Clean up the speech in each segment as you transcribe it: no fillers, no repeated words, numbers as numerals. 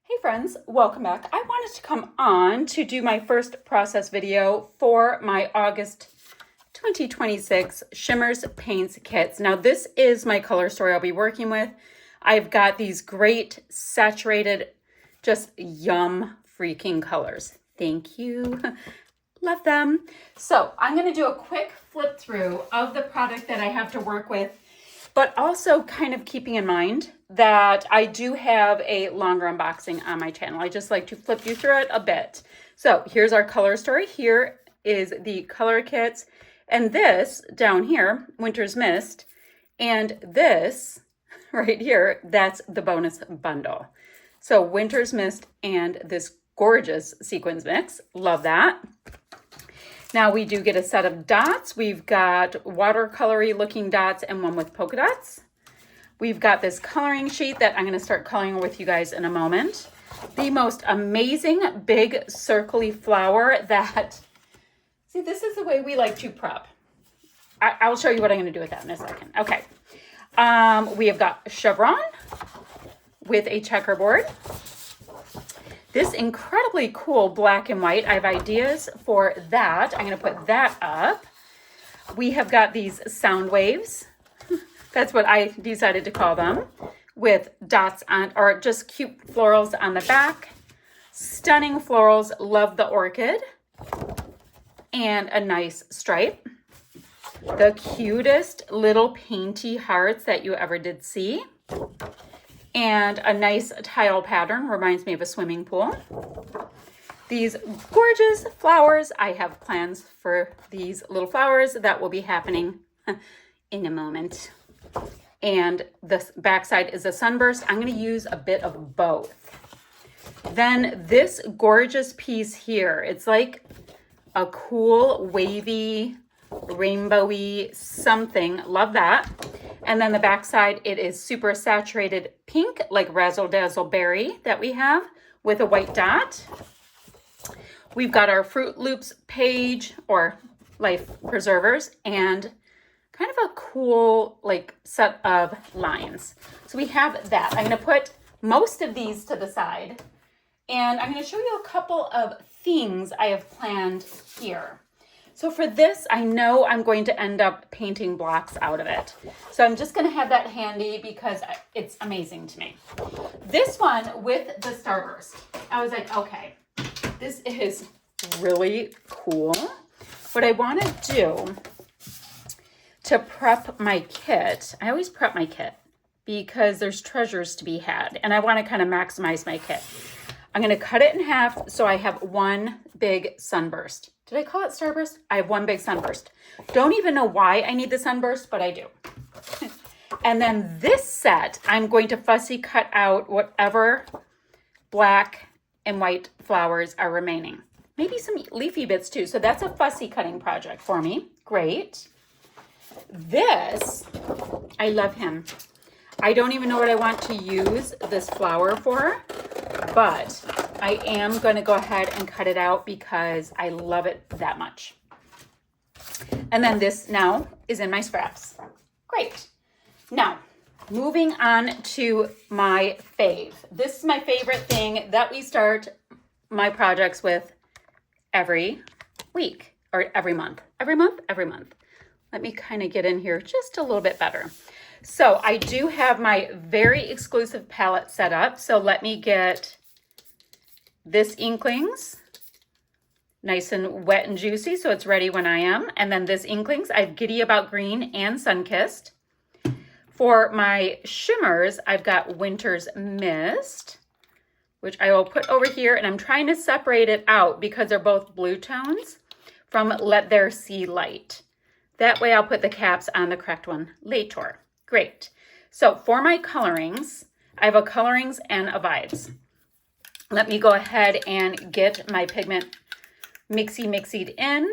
Hey friends, welcome back. I wanted to come on to do my first process video for my August 2026 Shimmerz Paints kits. Now this is my color story I'll be working with. I've got these great saturated, just yum freaking colors. Thank you. Love them. So I'm going to do a quick flip through of the product that I have to work with, but also kind of keeping in mind that I do have a longer unboxing on my channel. I just like to flip you through it a bit. So here's our color story. Here is the color kits. And this down here, Winter's Mist. And this right here, that's the bonus bundle. So Winter's Mist and this gorgeous sequins mix. Love that. Now we do get a set of dots. We've got watercolory looking dots and one with polka dots. We've got this coloring sheet that I'm going to start coloring with you guys in a moment. The most amazing big circly flower that, see, this is the way we like to prep. I'll show you what I'm going to do with that in a second. Okay. We have got chevron with a checkerboard. This incredibly cool black and white. I have ideas for that. I'm going to put that up. We have got these sound waves. That's what I decided to call them, with dots on, or just cute florals on the back. Stunning florals. Love the orchid. And a nice stripe. The cutest little painty hearts that you ever did see. And a nice tile pattern. Reminds me of a swimming pool. These gorgeous flowers. I have plans for these little flowers that will be happening in a moment. And the backside is a sunburst. I'm going to use a bit of both. Then this gorgeous piece here. It's like a cool, wavy, rainbowy something. Love that. And then the backside, it is super saturated pink, like Razzle Dazzle Berry that we have with a white dot. We've got our Fruit Loops page or life preservers and kind of a cool like set of lines. So we have that. I'm going to put most of these to the side and I'm going to show you a couple of things I have planned here. So for this, I know I'm going to end up painting blocks out of it. So I'm just going to have that handy because it's amazing to me. This one with the Starburst, I was like, okay, this is really cool. What I want to do to prep my kit, I always prep my kit because there's treasures to be had and I want to kind of maximize my kit. I'm going to cut it in half so I have one big sunburst. Did I call it Starburst? I have one big sunburst. Don't even know why I need the sunburst, but I do. And then this set, I'm going to fussy cut out whatever black and white flowers are remaining. Maybe some leafy bits too. So that's a fussy cutting project for me. Great. This, I love him. I don't even know what I want to use this flower for, but I am going to go ahead and cut it out because I love it that much. And then this now is in my scraps. Great. Now, moving on to my fave. This is my favorite thing that we start my projects with every week or every month. Every month? Every month. Let me kind of get in here just a little bit better. So I do have my very exclusive palette set up. So let me get this Inklings, nice and wet and juicy, so it's ready when I am. And then this Inklings, I have Giddy About Green and Sunkissed. For my shimmers, I've got Winter's Mist, which I will put over here. And I'm trying to separate it out because they're both blue tones from Let There See Light. That way I'll put the caps on the correct one later. Great. So for my colorings, I have a colorings and a vibes. Let me go ahead and get my pigment mixied in.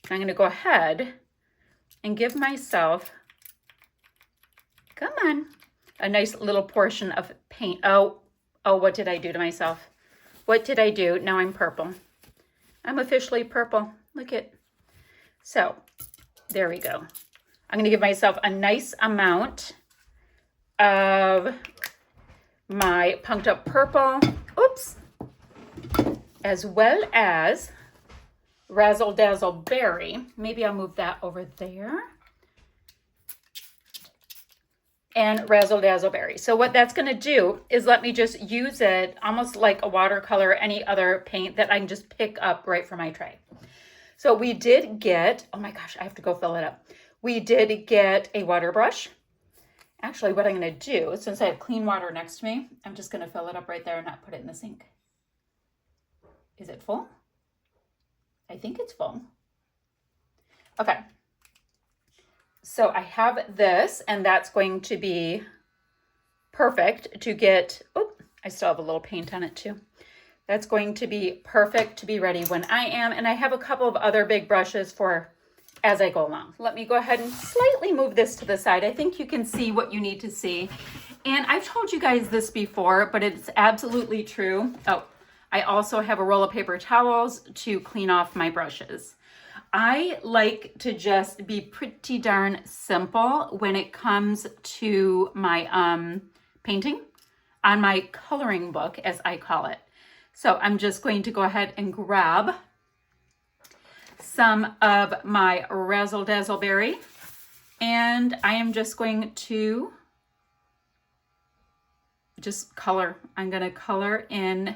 I'm going to go ahead and give myself, come on, a nice little portion of paint. Oh, what did I do to myself? What did I do? Now I'm purple. I'm officially purple. Look at. So there we go. I'm going to give myself a nice amount of my Punked Up Purple. oops, as well as Razzle Dazzle Berry. Maybe I'll move that over there. And Razzle Dazzle Berry. So what that's going to do is let me just use it almost like a watercolor or any other paint that I can just pick up right from my tray. So we did get, oh my gosh, I have to go fill it up. We did get a water brush. Actually, what I'm going to do, since I have clean water next to me, I'm just going to fill it up right there and not put it in the sink. Is it full? I think it's full. Okay. So I have this, and that's going to be perfect to get, oh, I still have a little paint on it too. That's going to be perfect to be ready when I am. And I have a couple of other big brushes for as I go along. Let me go ahead and slightly move this to the side. I think you can see what you need to see. And I've told you guys this before, but it's absolutely true. Oh, I also have a roll of paper towels to clean off my brushes. I like to just be pretty darn simple when it comes to my painting on my coloring book, as I call it. So I'm just going to go ahead and grab some of my Razzle Dazzle Berry, and I am just going to just color. I'm going to color in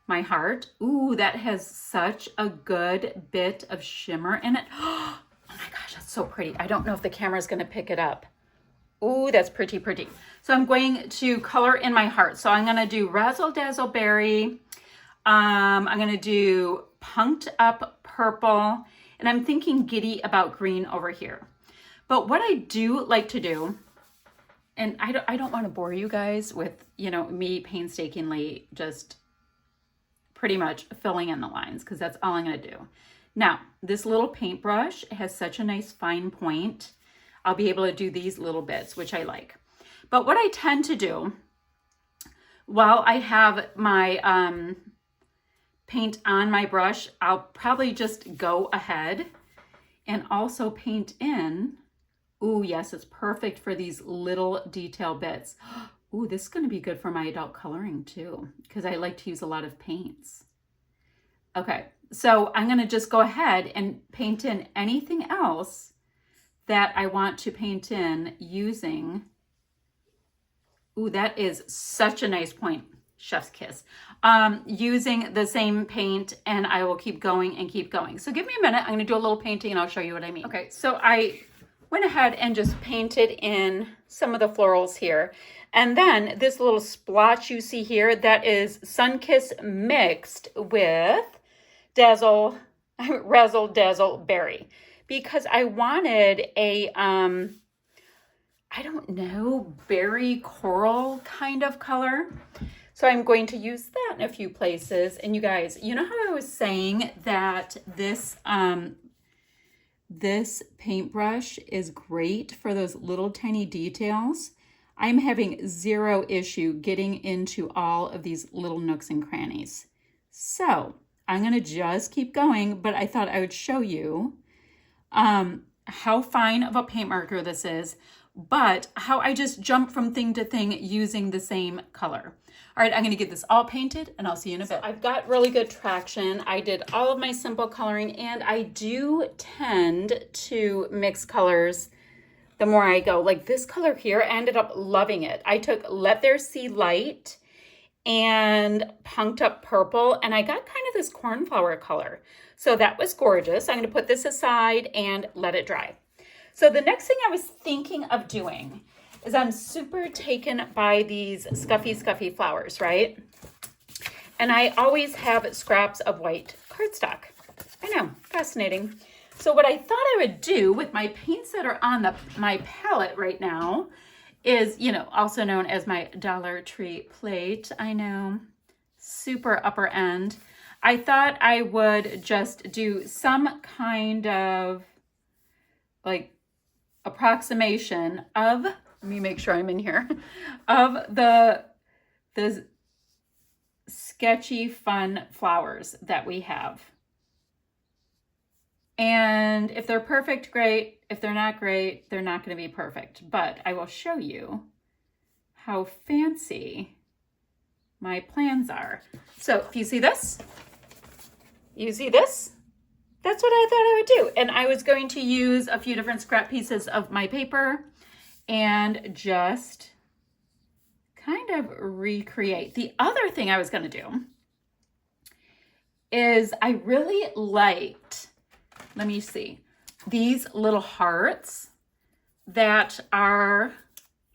my heart. Ooh, that has such a good bit of shimmer in it. Oh my gosh, that's so pretty. I don't know if the camera is going to pick it up. Ooh, that's pretty, pretty. So I'm going to color in my heart. So I'm going to do Razzle Dazzle Berry. I'm going to do Punked Up Purple. And I'm thinking giddy about green over here. But what I do like to do, and I don't want to bore you guys with, me painstakingly just pretty much filling in the lines, because that's all I'm going to do. Now, this little paintbrush has such a nice fine point. I'll be able to do these little bits, which I like. But what I tend to do while I have my paint on my brush, I'll probably just go ahead and also paint in. Ooh, yes, it's perfect for these little detail bits. Ooh, this is going to be good for my adult coloring too, because I like to use a lot of paints. Okay, so I'm going to just go ahead and paint in anything else that I want to paint in using. Ooh, that is such a nice point. Chef's kiss. Using the same paint, and I will keep going and keep going. So give me a minute. I'm going to do a little painting and I'll show you what I mean. Okay, so I went ahead and just painted in some of the florals here. And then this little splotch you see here, that is Sunkiss mixed with Razzle Dazzle Berry, because I wanted a, I don't know, berry coral kind of color. So I'm going to use that in a few places. And you guys, you know how I was saying that this paintbrush is great for those little tiny details? I'm having zero issue getting into all of these little nooks and crannies. So I'm going to just keep going, but I thought I would show you how fine of a paint marker this is, but how I just jump from thing to thing using the same color. All right, I'm going to get this all painted and I'll see you in a bit. So I've got really good traction. I did all of my simple coloring, and I do tend to mix colors the more I go. Like this color here, I ended up loving it. I took Let There See Light and Punked Up Purple, and I got kind of this cornflower color. So that was gorgeous. I'm going to put this aside and let it dry. So the next thing I was thinking of doing is I'm super taken by these scuffy flowers, right? And I always have scraps of white cardstock. I know, fascinating. So what I thought I would do with my paints that are on my palette right now is, also known as my Dollar Tree plate. I know, super upper end. I thought I would just do some kind of like approximation of, let me make sure I'm in here, of the sketchy, fun flowers that we have. And if they're perfect, great. If they're not great, they're not going to be perfect. But I will show you how fancy my plans are. So if you see this, that's what I thought I would do. And I was going to use a few different scrap pieces of my paper and just kind of recreate. The other thing I was going to do is I really liked, let me see, these little hearts that are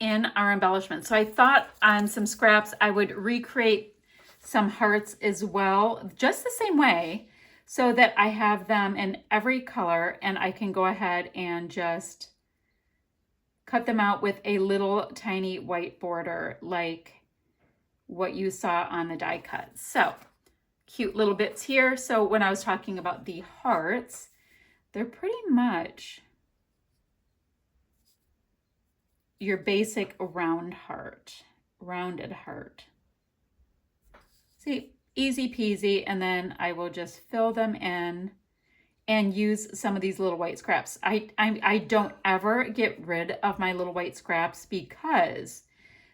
in our embellishment. So I thought on some scraps I would recreate some hearts as well, just the same way, so that I have them in every color and I can go ahead and just cut them out with a little tiny white border like what you saw on the die cut. So cute little bits here. So when I was talking about the hearts, they're pretty much your basic rounded heart. See, easy peasy. And then I will just fill them in and use some of these little white scraps. I don't ever get rid of my little white scraps because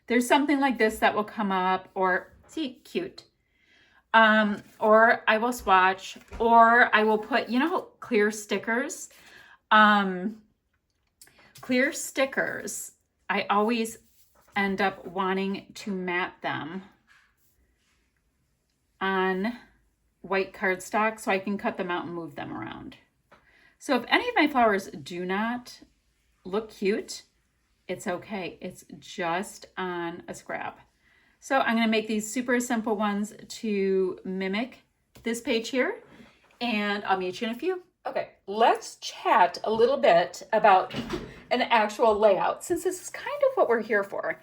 there's something like this that will come up, or see, cute. Or I will swatch, or I will put, you know, clear stickers. Clear stickers, I always end up wanting to mat them on white cardstock so I can cut them out and move them around. So if any of my flowers do not look cute, it's okay. It's just on a scrap. So I'm going to make these super simple ones to mimic this page here, and I'll meet you in a few. Okay, let's chat a little bit about an actual layout, since this is kind of what we're here for.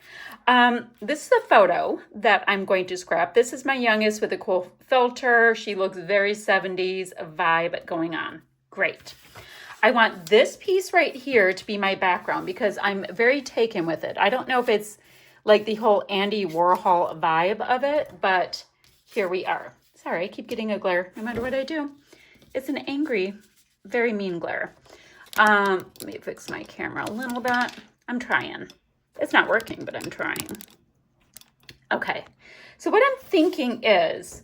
This is a photo that I'm going to scrap. This is my youngest with a cool filter. She looks very 70s vibe going on. Great. I want this piece right here to be my background because I'm very taken with it. I don't know if it's like the whole Andy Warhol vibe of it, but here we are. Sorry, I keep getting a glare no matter what I do. It's an angry, very mean glare. Let me fix my camera a little bit. I'm trying. It's not working, but I'm trying. Okay, so what I'm thinking is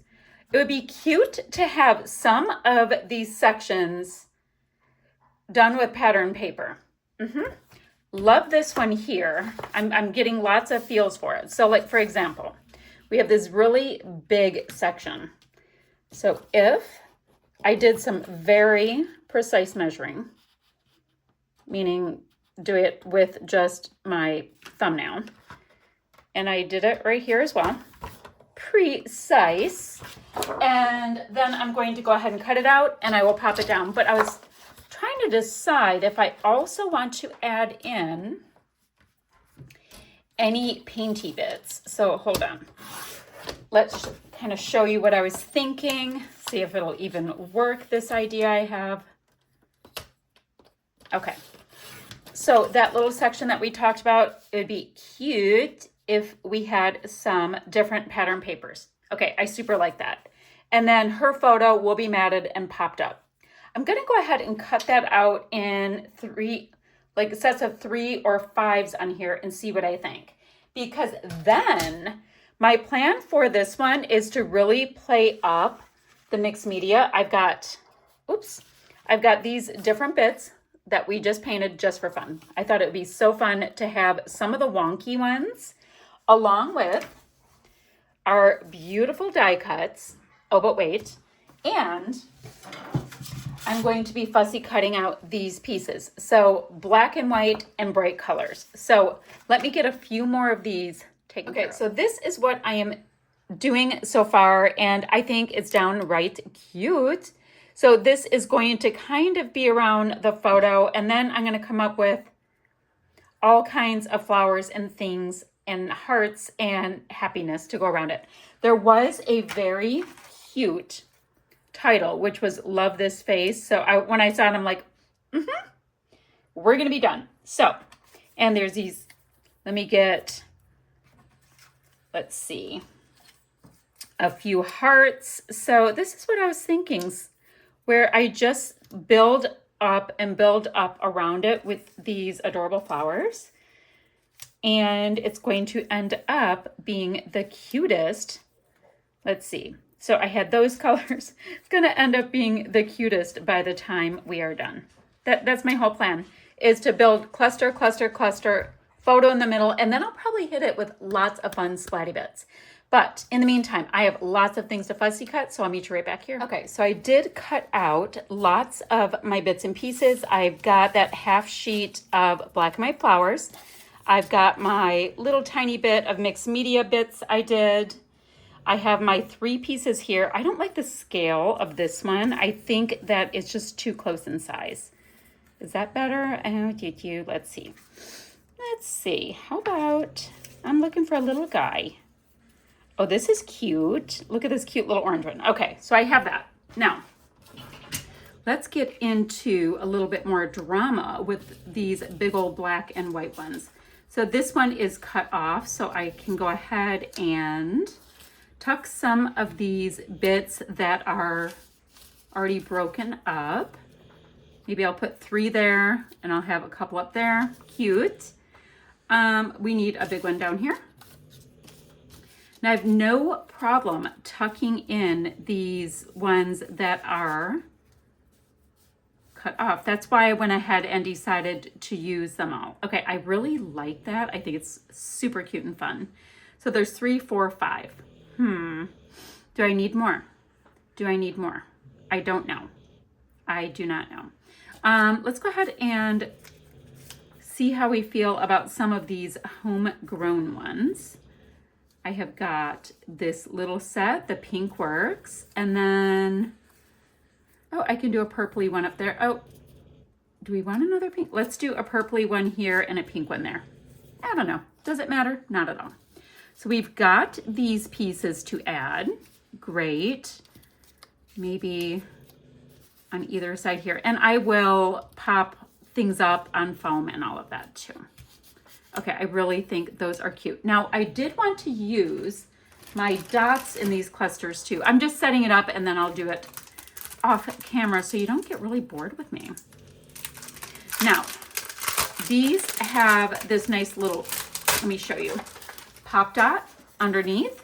it would be cute to have some of these sections done with pattern paper. Love this one here. I'm getting lots of feels for it. So like, for example, we have this really big section. So if I did some very precise measuring, meaning do it with just my thumbnail, and I did it right here as well, precise, and then I'm going to go ahead and cut it out and I will pop it down. But I was trying to decide if I also want to add in any painty bits. So hold on. Let's kind of show you what I was thinking. See if it'll even work, this idea I have. Okay. So that little section that we talked about, it would be cute if we had some different pattern papers. Okay, I super like that. And then her photo will be matted and popped up. I'm going to go ahead and cut that out in sets of 3 or 5s on here and see what I think. Because then my plan for this one is to really play up the mixed media. I've got these different bits that we just painted just for fun. I thought it would be so fun to have some of the wonky ones along with our beautiful die cuts. Oh, but wait. And I'm going to be fussy cutting out these pieces. So black and white and bright colors. So let me get a few more of these taken care of. So this is what I am doing so far, and I think it's downright cute. So this is going to kind of be around the photo, and then I'm going to come up with all kinds of flowers and things and hearts and happiness to go around it. There was a very cute title, which was Love This Face. So when I saw it, I'm like, we're going to be done. So, and there's these, let's see, a few hearts. So this is what I was thinking, where I just build up around it with these adorable flowers. And it's going to end up being the cutest let's see. So I had those colors. It's going to end up being the cutest by the time we are done. That's my whole plan, is to build cluster, cluster, cluster, photo in the middle, and then I'll probably hit it with lots of fun splatty bits. But in the meantime, I have lots of things to fussy cut, so I'll meet you right back here. Okay, so I did cut out lots of my bits and pieces. I've got that half sheet of black and white flowers. I've got my little tiny bit of mixed media bits I did. I have my 3 pieces here. I don't like the scale of this one. I think that it's just too close in size. Is that better? Let's see. Let's see. How about, I'm looking for a little guy. Oh, this is cute. Look at this cute little orange one. Okay, so I have that. Now, let's get into a little bit more drama with these big old black and white ones. So this one is cut off, so I can go ahead and tuck some of these bits that are already broken up. Maybe I'll put 3 there, and I'll have a couple up there. Cute. We need a big one down here. Now I have no problem tucking in these ones that are cut off. That's why I went ahead and decided to use them all. Okay, I really like that. I think it's super cute and fun. So there's 3, 4, 5. Do I need more? Do I need more? I don't know. I do not know. Let's go ahead and see how we feel about some of these homegrown ones. I have got this little set, the pink works, and then, oh, I can do a purpley one up there. Oh, do we want another pink? Let's do a purpley one here and a pink one there. I don't know. Does it matter? Not at all. So we've got these pieces to add. Great. Maybe on either side here. And I will pop things up on foam and all of that too. Okay, I really think those are cute. Now, I did want to use my dots in these clusters too. I'm just setting it up and then I'll do it off camera so you don't get really bored with me. Now, these have this nice little, let me show you, pop dot underneath.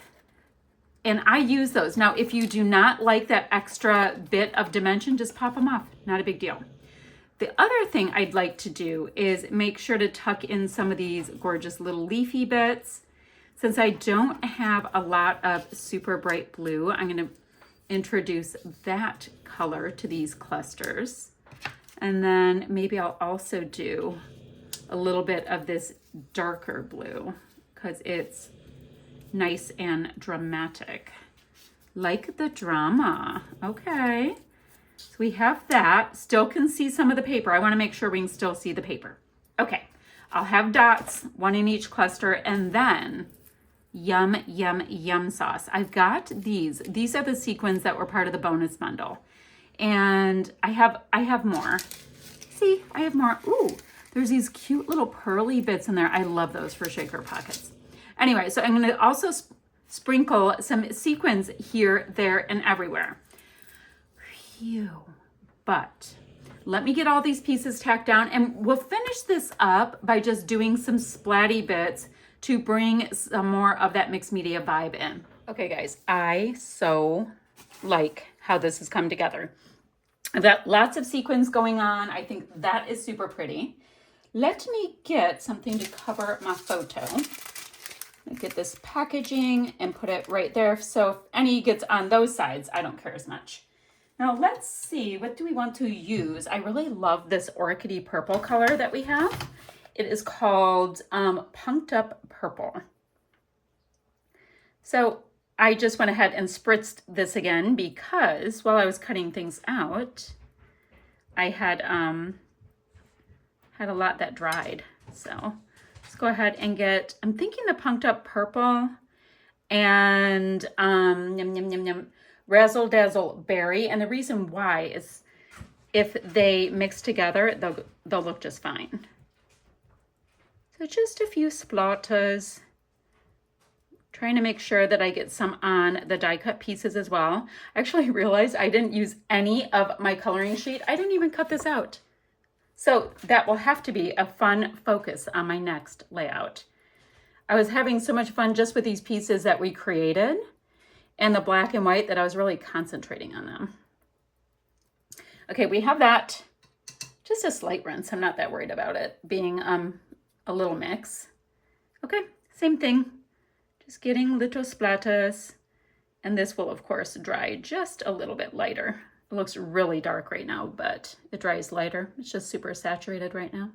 And I use those. Now, if you do not like that extra bit of dimension, just pop them off. Not a big deal. The other thing I'd like to do is make sure to tuck in some of these gorgeous little leafy bits. Since I don't have a lot of super bright blue, I'm going to introduce that color to these clusters. And then maybe I'll also do a little bit of this darker blue because it's nice and dramatic. Like the drama. Okay. So we have that. Still can see some of the paper. I want to make sure we can still see the paper. Okay. I'll have dots, one in each cluster, and then yum, yum, yum sauce. I've got these. These are the sequins that were part of the bonus bundle. And I have more. See, I have more. Ooh, there's these cute little pearly bits in there. I love those for shaker pockets. Anyway, so I'm going to also sprinkle some sequins here, there, and everywhere. Phew. But let me get all these pieces tacked down, and we'll finish this up by just doing some splatty bits to bring some more of that mixed media vibe in. Okay, guys, I so like how this has come together. I've got lots of sequins going on. I think that is super pretty. Let me get something to cover my photo. Get this packaging and put it right there. So if any gets on those sides, I don't care as much. Now let's see, what do we want to use? I really love this orchidy purple color that we have. It is called Punked Up Purple. So I just went ahead and spritzed this again because while I was cutting things out, I had a lot that dried. So let's go ahead and get, I'm thinking the Punked Up Purple and Razzle Dazzle Berry. And the reason why is if they mix together, they'll look just fine. So just a few splatters. Trying to make sure that I get some on the die cut pieces as well. I actually realized I didn't use any of my coloring sheet. I didn't even cut this out. So that will have to be a fun focus on my next layout. I was having so much fun just with these pieces that we created. and the black and white that I was really concentrating on them. Okay, we have that. Just a slight rinse. I'm not that worried about it being a little mix. Okay, same thing. Just getting little splatters. And this will, of course, dry just a little bit lighter. It looks really dark right now, but it dries lighter. It's just super saturated right now.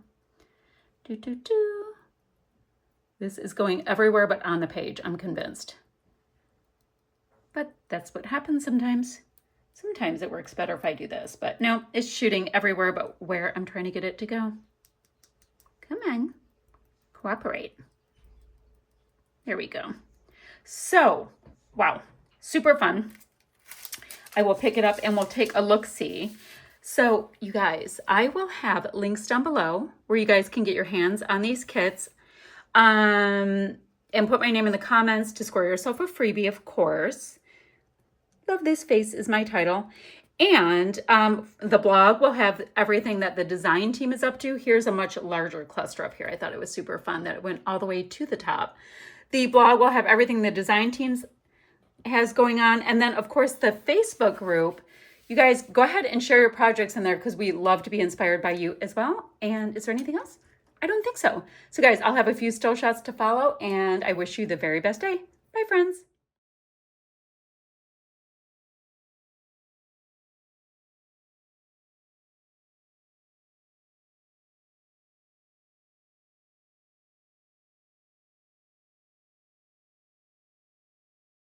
This is going everywhere but on the page, I'm convinced. But that's what happens sometimes. Sometimes it works better if I do this, but no, it's shooting everywhere but where I'm trying to get it to go. Come on, cooperate. There we go. So, wow, super fun. I will pick it up and we'll take a look-see. So, you guys, I will have links down below where you guys can get your hands on these kits. And put my name in the comments to score yourself a freebie, of course. Love This Face is my title. And the blog will have everything that the design team is up to. Here's a much larger cluster up here. I thought it was super fun that it went all the way to the top. The blog will have everything the design teams has going on. And then, of course, the Facebook group. You guys go ahead and share your projects in there because we love to be inspired by you as well. And is there anything else? I don't think so. So guys, I'll have a few still shots to follow and I wish you the very best day. Bye, friends.